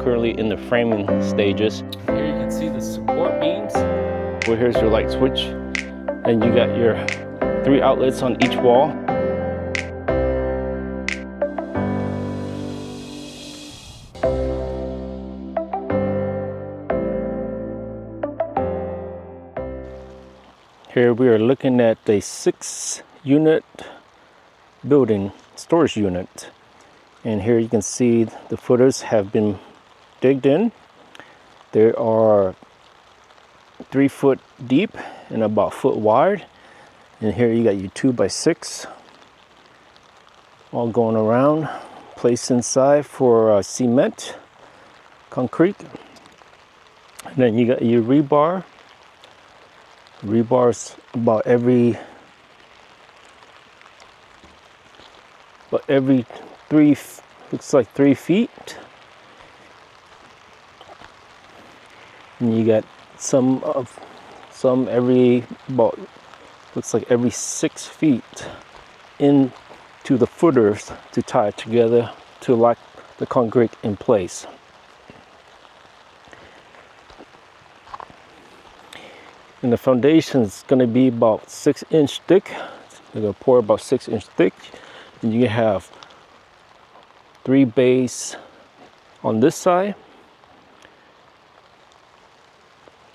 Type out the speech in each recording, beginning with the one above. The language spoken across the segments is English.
currently in the framing stages. Here you can see the support beams. Well, here's your light switch, and you got your 3 outlets on each wall. Here we are looking at a 6-unit building storage unit, and here you can see the footers have been digged in. There are 3 foot deep and about a foot wide, and here you got your 2x6 all going around, placed inside for cement, concrete. And then you got your rebar. Rebar's about every 3, looks like 3 feet. And you got some every about, looks like every 6 feet into the footers to tie it together to lock the concrete in place. And the foundation is going to be about 6-inch thick. They're going to pour about 6-inch thick, and you have 3 bays on this side,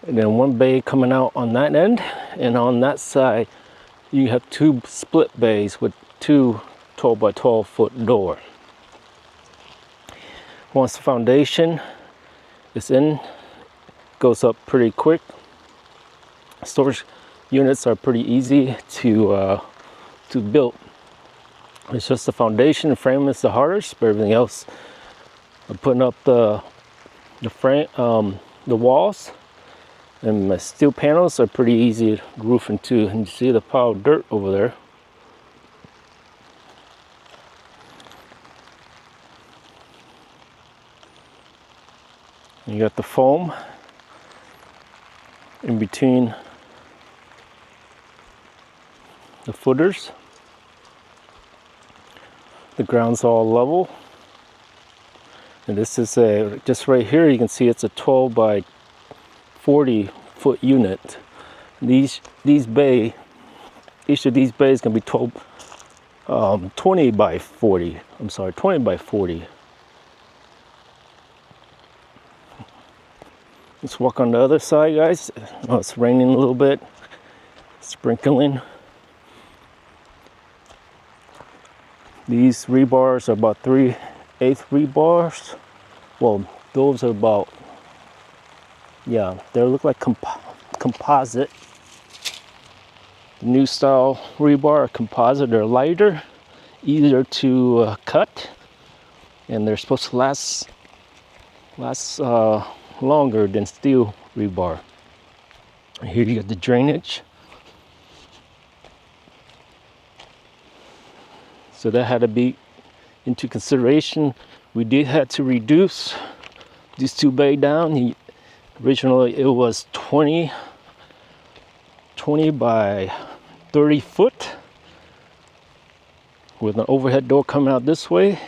and then 1 bay coming out on that end, and on that side you have 2 split bays with 2 12 by 12 foot door. Once the foundation is in, goes up pretty quick. Storage units are pretty easy to build. It's just the foundation and frame is the hardest, but everything else, putting up the frame, the walls, and my steel panels are pretty easy to roof into. And you see the pile of dirt over there. You got the foam in between the footers. The ground's all level, and this is just right here you can see it's a 12 by 40 foot unit. Each of these bays can be 20 by 40. I'm sorry, 20 by 40. Let's walk on the other side, guys. Oh, it's raining a little bit, sprinkling. These rebars are about 3/8 rebars. Well, those are about, yeah, they look like composite. The new style rebar are composite. They're lighter, easier to cut, and they're supposed to last longer than steel rebar. Here you got the drainage. So that had to be into consideration. We did have to reduce these 2 bay down. Originally it was 20 by 30 foot with an overhead door coming out this way,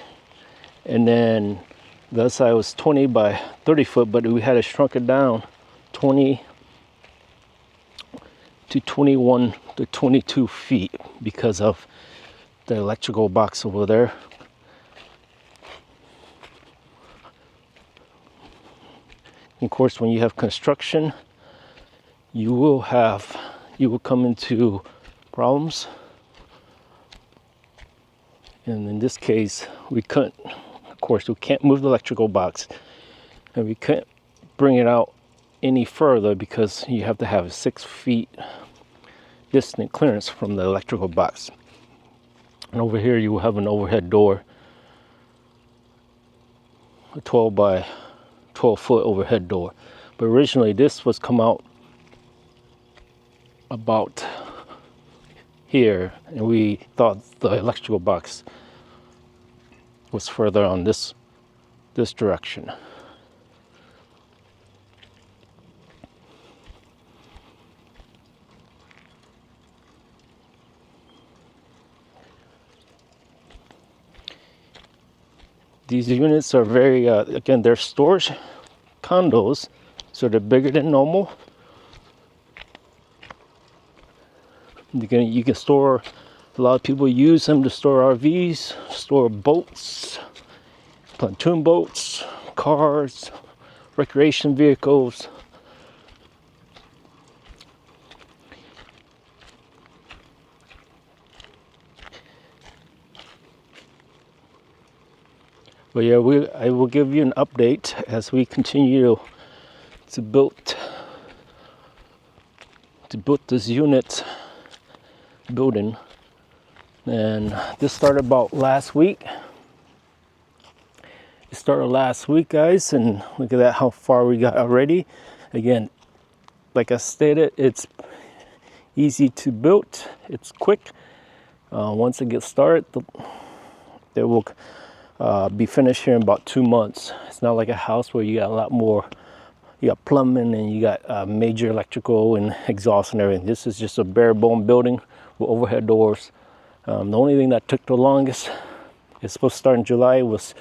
and then the other side was 20 by 30 foot, but we had to shrunk it down 20 to 21 to 22 feet because of the electrical box over there. Of course, when you have construction, you will come into problems. And in this case, we couldn't, of course, we can't move the electrical box, and we couldn't bring it out any further because you have to have a 6 feet distant clearance from the electrical box. And over here you will have an overhead door, a 12 by 12 foot overhead door. But originally this was come out about here, and we thought the electrical box was further on this direction. These units are very, again, they're storage condos, so they're bigger than normal. You can store, a lot of people use them to store RVs, store boats, pontoon boats, cars, recreation vehicles. But yeah, I will give you an update as we continue to build this unit building. And this started about last week. It started last week, guys, and look at that, how far we got already. Again, like I stated, it's easy to build. It's quick. Once it gets started, they will be finished here in about 2 months. It's not like a house where you got a lot more. You got plumbing and you got major electrical and exhaust and everything. This is just a bare bone building with overhead doors. The only thing that took the longest, it's supposed to start in July, was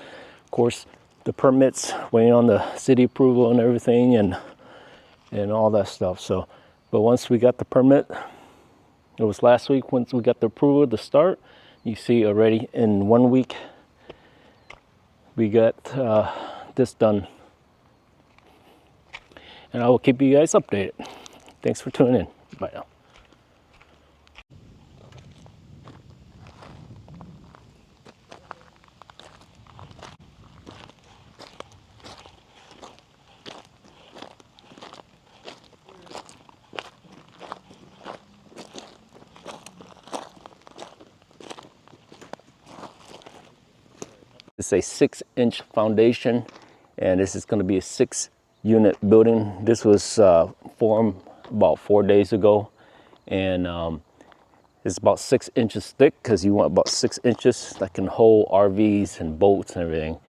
of course the permits, waiting on the city approval and everything, and all that stuff. So, but once we got the permit, it was last week, once we got the approval to start, you see already in 1 week we got this done. And I will keep you guys updated. Thanks for tuning in. Bye now. It's a 6-inch foundation, and this is going to be a 6-unit building. This was formed about 4 days ago, and it's about 6 inches thick because you want about 6 inches that can hold RVs and boats and everything.